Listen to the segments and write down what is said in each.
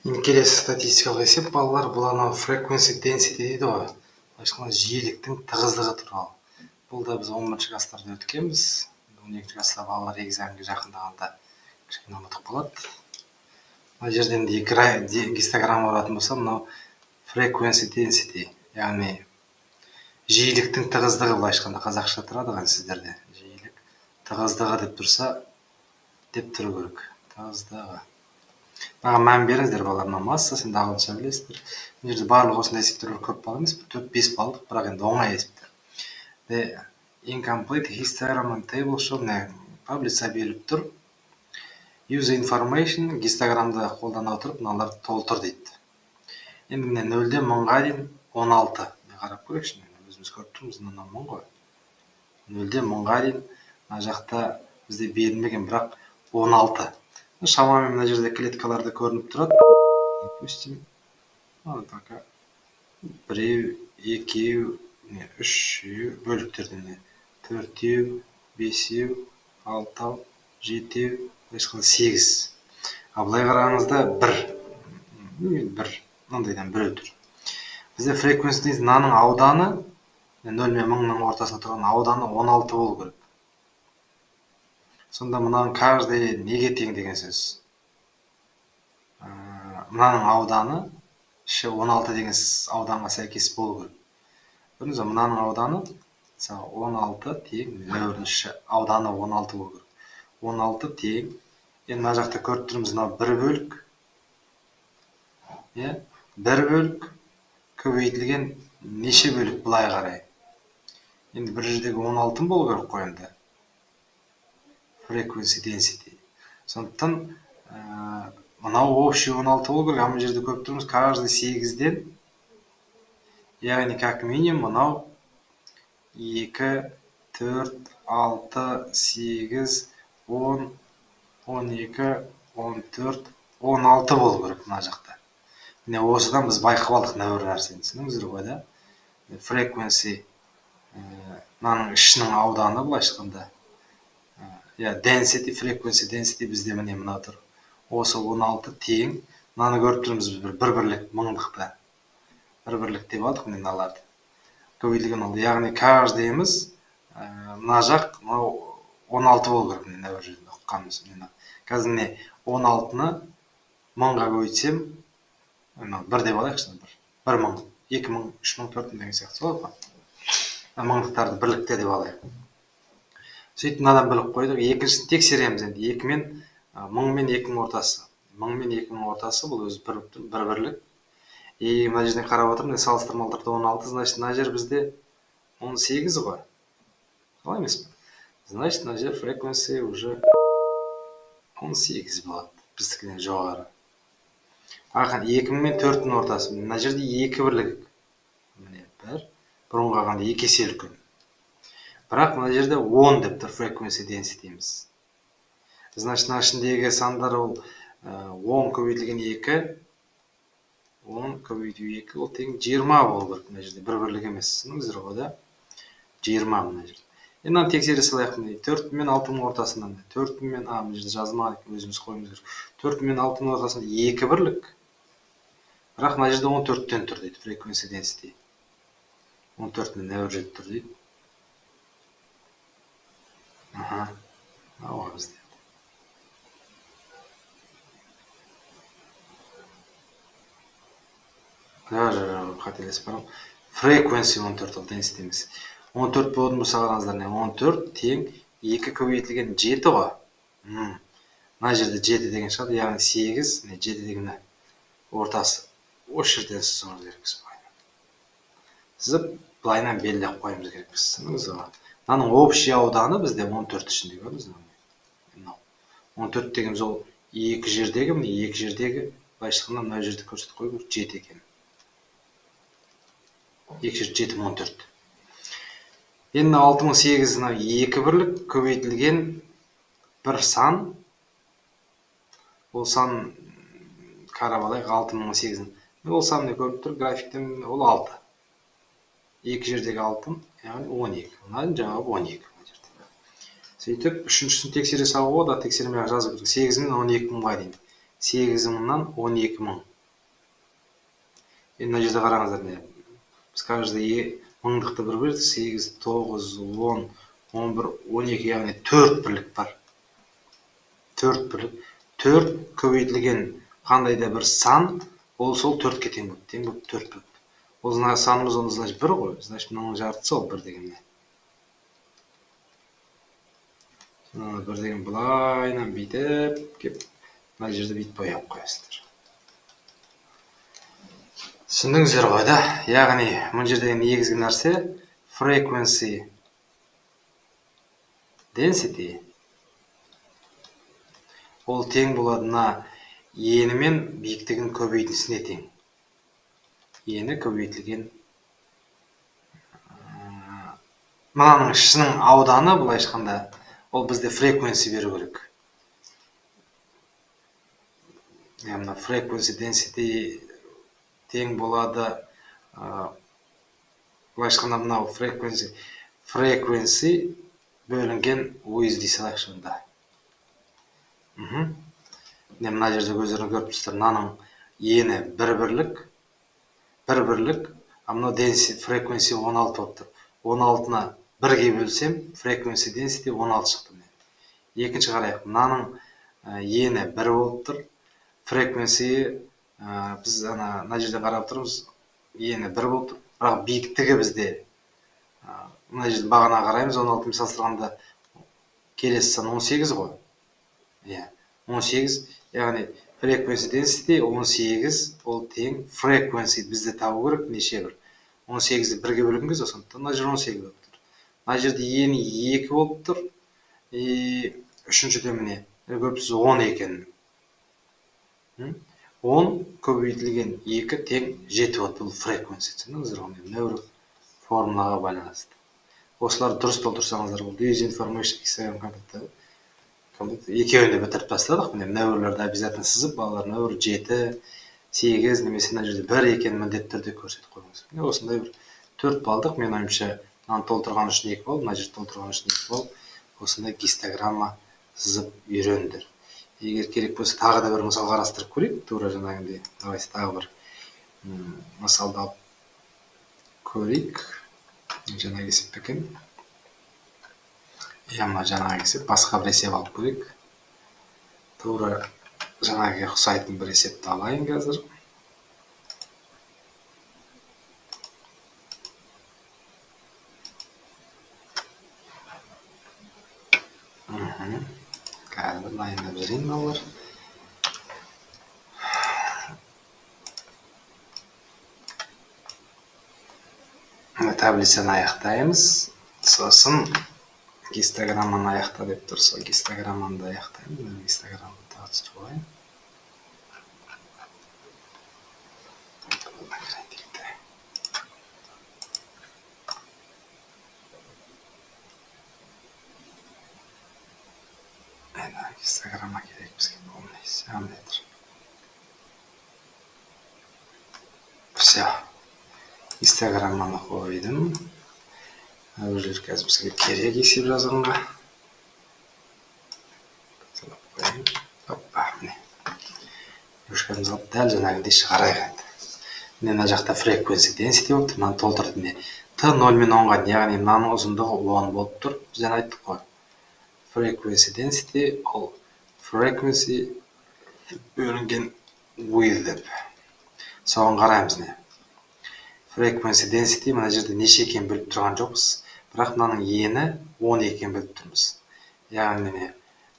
Келесі статистикалық есеп балалар бұл анау frequency density дейді ғой. Былайша жиіліктің тығыздығы туралы. Бұл да біз 11-ші класстарда өткенбіз. 12-ші класста балалар экзаменге жақындағанда кішкене ұмытып қалады. Мына жерден де гистограмма болатын болса, мынау frequency density, яғни жиіліктің тығыздығы, былайша айтқанда қазақша тұрады ғой сіздерде. Жиілік тығыздығы деп тұрса, деп тұру керек. Тығыздығы. Маған мән беріңіздер балалар, мына масса, сен ағылшынша білесіздер. Мына жерде барлық осындай есептер 4 балл емес, 4-5 баллдық, бірақ енді оңай есептер. The incomplete histogram table show, таблица беріліп тұр. Use information, гистограммды қолдана отырып, мыналарды толтыр дейді. Енді міне 0-ден 1000-ға дейін 16. Қарап көрейікші, өзіміз көріп тұрмыз, мына 1000 ғой. 0-ден 1000-ға дейін, мына жақта бізде берілмеген, бірақ 16. Шамамен мына жерде клеткаларды көрініп тұрады. Допустим, пока 1, 2, 3 бөліктерден 4, 5, 6, 7, 8. Былай қарағаныңызда 1, мынандайдан 1 өтір. Бізде frequency мынаның ауданы, 0 мен 1000-ның ортасында тұрған ауданы 16 болу керек. Сонда мынаның каждый неге тең деген сөз. Мынаның ауданы 16 деген ауданға сәйкес болу керек. Көрдіңіз бе, мынаның ауданы 16 тең 0-ші ауданы 16 болу керек. 16 тең. Енді мына жақта көріп тұрмыз, мынау 1 бөлік. 1 бөлік көбейтілген неше бөлік былай қарай. Енді бір жердегі 16 болу керек қой енді. Frequency density. Сондықтан мынау общий 16 болу керек. Мына жерде көріп тұрмыз, каждый 8-ден, яғни как минимум мынау 2, 4, 6, 8, 10, 12, 14, 16 болу керек мына жақта. Міне осыдан біз байқап алдық нәуір нәрсені. Түсініңіздер ғой, да? Frequency мынаның ішінің ауданы былайша айтқанда. Density, frequency density бізде міне мына тұр. Осы 16 тең. Мынаны көріп тұрмыз біз бір бірлік мыңдықта. Бір бірлік деп алдық міне мыналарды. Көбейтілген ол. Яғни каждыйымыз мына жақ 16 болу керек. Міне нәуір жерде ұққанымыз. Қазір міне 16-ны 1000-ға көбейтсем, 1 деп алайықшы. 1000, 2000, 3000, 4000 деген сияқты болады ғой. Мыңдықтарды бірлікте деп алайық. Сөйтіп мынадан біліп қойдық. Екіншісін тексереміз енді. 2 мен 1000 мен 2000 ортасы. 1000 мен 2000 ортасы бұл өзі бір бірлік. Мына жерден қарап отырмын, салыстырмалы түрде 16, значит, мына жер бізде 18 ғой. Солай емес пе? Значит, мына жер frequency уже 18 болады. Біздікінен жоғары. Ақын 2000 мен 4000 ортасы. Мына жерде 2 бірлік. Міне 1. Бұрынғы қалғанда 2 есе үлкен. Бірақ мына жерде 10 деп тұр frequency density-міз. Значит, мына ішіндегі сандар ол 10 көбейтілген 2, 10 көбейту 2, ол тең 20 болу керек мына жерде. Бір бірлік емес. Түсініңіздер ғой, да? 20 мына жерде. Енді мынаны тексере салайық. 4000 мен 6000 ортасынан. 4000 мен, мына жерде жазылмаған екен, өзіміз қойымыз керек. 4000 мен 6000 ортасында 2 бірлік. Бірақ мына жерде 14-тен тұр дейді frequency density. 14-тен нәуір жерде тұр дейді. Ау бізде. Қателесіп барам. Frequency 14 ол density емес. 14 болатын болса қараңыздар, 14 тең 2 көбейтілген 7 ғой. Мына жерде 7 деген шығады, яғни 8, 7 деген ортасы. Осы жерден сызуымыз керекпіз. Сызып, былайынан белгілеп қойымыз керекпіз. Мынаның общий ауданы бізде 14 ішінде көрдіңіз бе? 14 дегеніміз ол 2 жердегі, міне 2 жердегі, былайша айтқанда мына жерде көрсетіп қою керек 7 екен. 2 жер 7 14. Енді 6008 2 бірлік көбейтілген бір сан. Ол сан қарап алайық 6008. Ол сан не көріп тұр графиктен, ол 6. 2 жердегі 6, яғни 12. Мынаның жауабы 12. Сөйтіп, үшіншісін тексере салуға да тексермей жазып 8 мен 12 мыңға дейін. 8 мыңнан 12 мың. Енді мына жерде қараңыздар, біз каждый мыңдықты бір бердік, 8, 9, 10, 11, 12, яғни 4 бірлік бар. 4 бірлік. 4 көбейтілген қандай да бір сан, ол сол 4-ке тең болды. Тең болып 4 болды. Ол санымыз оны значит 1 ғой. Значит мынаның жартысы ол 1 деген. 1 деген былайынан бүйтіп кеп, мына жерде бүйтіп бояп қоясыздар. Түсіндіңіздер ғой да? Яғни мына жердегі негізгі нәрсе frequency density ол тең болады мына ені мен биіктігін көбейтіндісіне тең. Ені көбейтілген мынаның ішінің ауданы былайша айтқанда ол бізде frequency беру керек. Яғни frequency density тең болады былайша айтқанда мынау frequency бөлінген width дей салайықшы онда. Мына жерде өздеріңіз көріп тұрсыздар, мынаның ені 1 бірлік, а мынау density frequency 16 болып тұр. 16-ны 1-ге бөлсем, frequency density 16 шықты. Екінші қарайық, мынаның ені 1 болып тұр, frequency біз мына жерде қарап тұрмыз, ені 1 болып тұр, бірақ биіктігі бізде мына жерде бағана қараймыз, 16-мен салыстырғанда келесі сан 18 ғой. 18, яғни frequency density 18, ол тең frequency бізде табу керек неше бір. 18-ді 1-ге бөлген кезде, сондықтан мына жер 18 болып тұр. Мына жерде ені 2 болып тұр. Үшіншіде міне, көріп тұрсыз 10 екенін. 10 көбейтілген 2 тең 7 болады. Бұл frequency. Түсіндіңіздер ғой, нөмір формулаға байланысты. Осылар дұрыс толтырсаңыздар болды. Use information Instagram контакты. Екеуінде бітіріп тастадық. Нөмірлерді обязательно сызып, балалар нөмір 7, 8 немесе мына жерде 1 екенін міндетті түрде көрсетіп қойыңыз. Осындай бір 4 балдық. Мен ойымша, мынаны толтырған үшін 2 бал, мына жерде толтырған үшін 2 бал. Осындай гистограмма сызып үйрендір. Егер керек болса, тағы да бір мысал қарастырып көрейік. Тура жаңағындай. Давайте тағы бір мысалды алып көрейік. Жаңағы есеп екен. Мына жаңағы есеп, басқа бір есеп алып көрейік. Тура жаңағыға ұқсайтын бір есепті алайын қазір. Қазір дайындап жүрейін балалар. Таблицаны аяқтаймыз. Сосын гистограмманы аяқта деп тұр. Сол гистограмманы да аяқтаймын. Гистограмманы тағы түсіріп алайын. Гистограмма керек бізге болмайсы. Все. Гистограмманы қойдым. Өзілер қазір бізге керек есеп жазғанға. Опа, міне. Өшкеміз алып дәл жаңағындай шығарайық енді. Мына жақта frequency density болып тұр. Мынаны толтырды. Т 0 мен 10-ға, яғни мынаның ұзындығы 10 болып тұр. Бізден айттық қой. Frequency density ол frequency бөлінген width деп. Соған қараймыз не. Frequency density мына жерде неше екенін біліп тұрған жоқпыз. Бірақ мынаның ені 10 екенін біліп тұрмыз. Яғни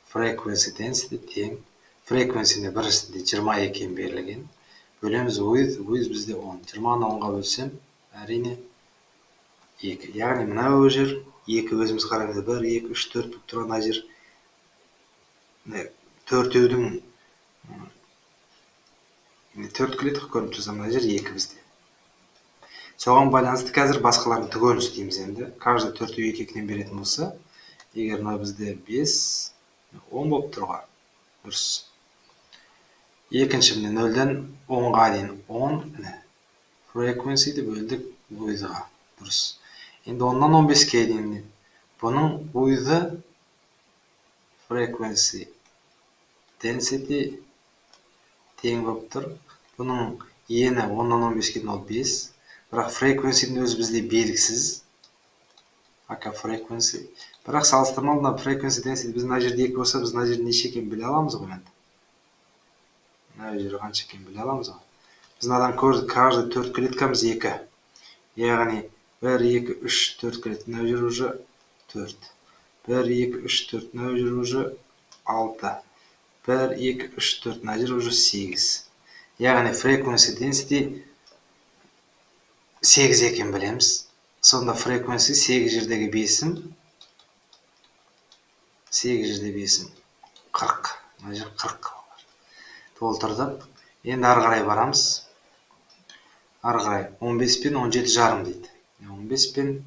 frequency density тең frequency-ні біріншісінде 20 екенін берілген. Бөлеміз width бізде 10. 20-ны 10-ға бөлсем, әрине 2. Яғни мынау жер 2 өзіміз қараймыз. 1, 2, 3, 4 болып тұрған жер. Төртеудің 4 клетка көріп тұрсам, мына жер 2 бізде. Соған байланысты қазір басқаларын түгел істейміз енді. Каждый 4-ті 2 екенін беретін болса, егер мына бізде 5, 10 болып тұрған. Дұрыс. Екінші міне 0-ден 10-ға дейін 10. Frequency-ді бөлдік width-ға. Дұрыс. Енді 10-нан 15-ке дейін бұның width frequency density тең болып тұр. Бұның ені 10-нан 15-ке дейін ол 5. Бірақ frequency'дің өзі бізде белгісіз. Ака frequency. Бірақ салыстырмалы мына frequency density біз мына жерде 2 болса, біз мына жерде неше екенін біле аламыз ғой енді. Мына жері қанша екенін біле аламыз ғой. Біз мынадан каждый 4 клеткамыз 2. Яғни 1, 2, 3, 4 клетка. Мына жер уже 4. 1, 2, 3, 4. Мына жер уже 6. 1, 2, 3, 4. Мына жер уже 8. Яғни frequency density 8 екенін білеміз. Сонда frequency 8 жердегі бесім. 8 жерде бесім. 40. Мына жер 40. Толтырдық. Енді ары қарай барамыз. Ары қарай 15 пен 17 жарым дейді. 15 пен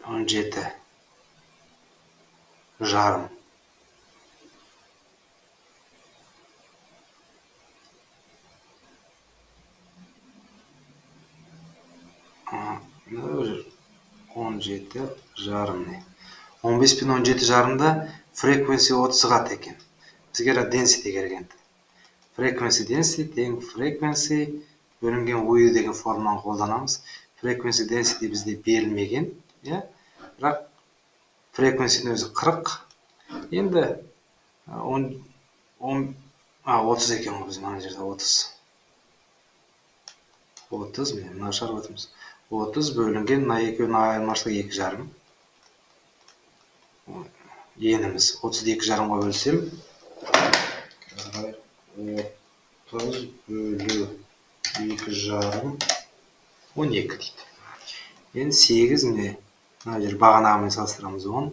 17 жарым. Мына жер 17 жарым не. 15 пен 17 жарымда frequency 30-ға текен. Бізге density керген. Frequency density тең frequency бөлінген U деген форманы қолданамыз. Frequency density бізде берілмеген. Бірақ frequency'дің өзі 40. Енді 30 екен ғой біз мына жерде 30. 30 міне мына шығарып отырмыз. 30 бөлінген мына екеуінің айырмашылығы 2 жарым. Еніміз 32 жарымға бөлсем 30 бөлу 2 жарым 12 дейді. Енді 8 міне мына жер бағанағымен салыстырамыз 10.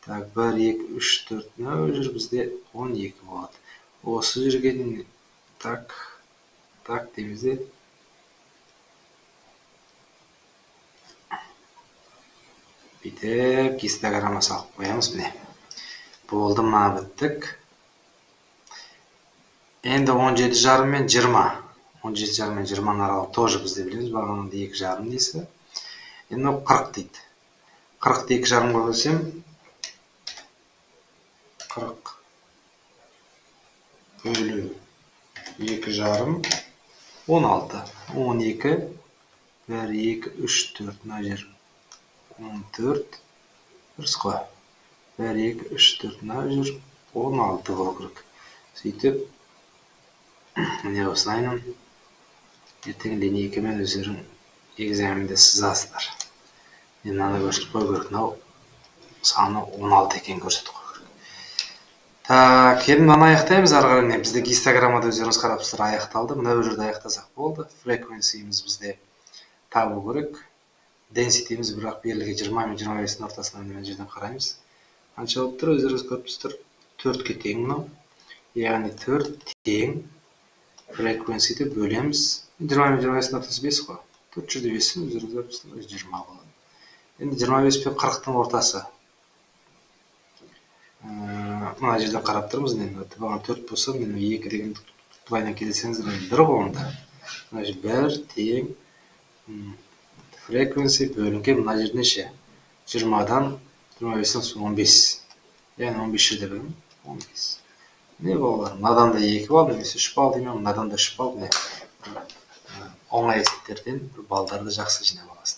Так, 1, 2, 3, 4. Мына жер бізде 12 болады. Осы жерге так дейміз де. Бүйтіп гистограмма салып қоямыз міне. Болды, мына біттік. Енді 17 жарым мен 20. 17 жарым мен 20 аралық тоже бізде білеміз. Бағанында 2 жарым дейсі. Енді 40 дейді. 40-ды 2 жарымға бөлсем 40 бөлу 2 жарым 16. 12 1, 2, 3, 4. Мына жер 14. Дұрыс қой. 1, 2, 3, 4. Мына жер 16 болу керек. Сөйтіп міне осылайынан ертең линейкамен өздерің экзаменде сызасыздар. Мен мынаны көрсетіп қою керек. Мынау саны 16 екен көрсетіп қою керек. Так, енді мынаны аяқтаймыз. Ары қарай бізде гистограммада өздеріңіз қарапсыздар аяқталды. Мына жерде аяқтасақ болды. Frequency'miz бізде табу керек. Density'miz бірақ берілген 20 мен 25-дің ортасынан мына жерден қараймыз. Қанша болып тұр? Өздеріңіз көріп тұрсыздар. 4-ке тең мынау. Яғни 4 тең frequency'ді бөлеміз. 20 мен 25-дің ортасы 5 қой. 4 жерде 5-ін өздеріңіз көріп тұрсыздар. 20 болады. Енді 25 пен 40-тың ортасы. Мына жерден қарап тұрмыз. Баған 4 болса, 2 деген былайынан келесеңіздер 1 қолында. Мына жер 1 тең frequency бөлінген мына жер неше? 20-дан 25-дің 15. Яғни 15 жерде білім. 15. Не балалар? Мынадан да 2 бал, немесе 3 бал деймін. Мынадан да 3 бал. Оңай есептерден балдарды жақсы жинап аласың.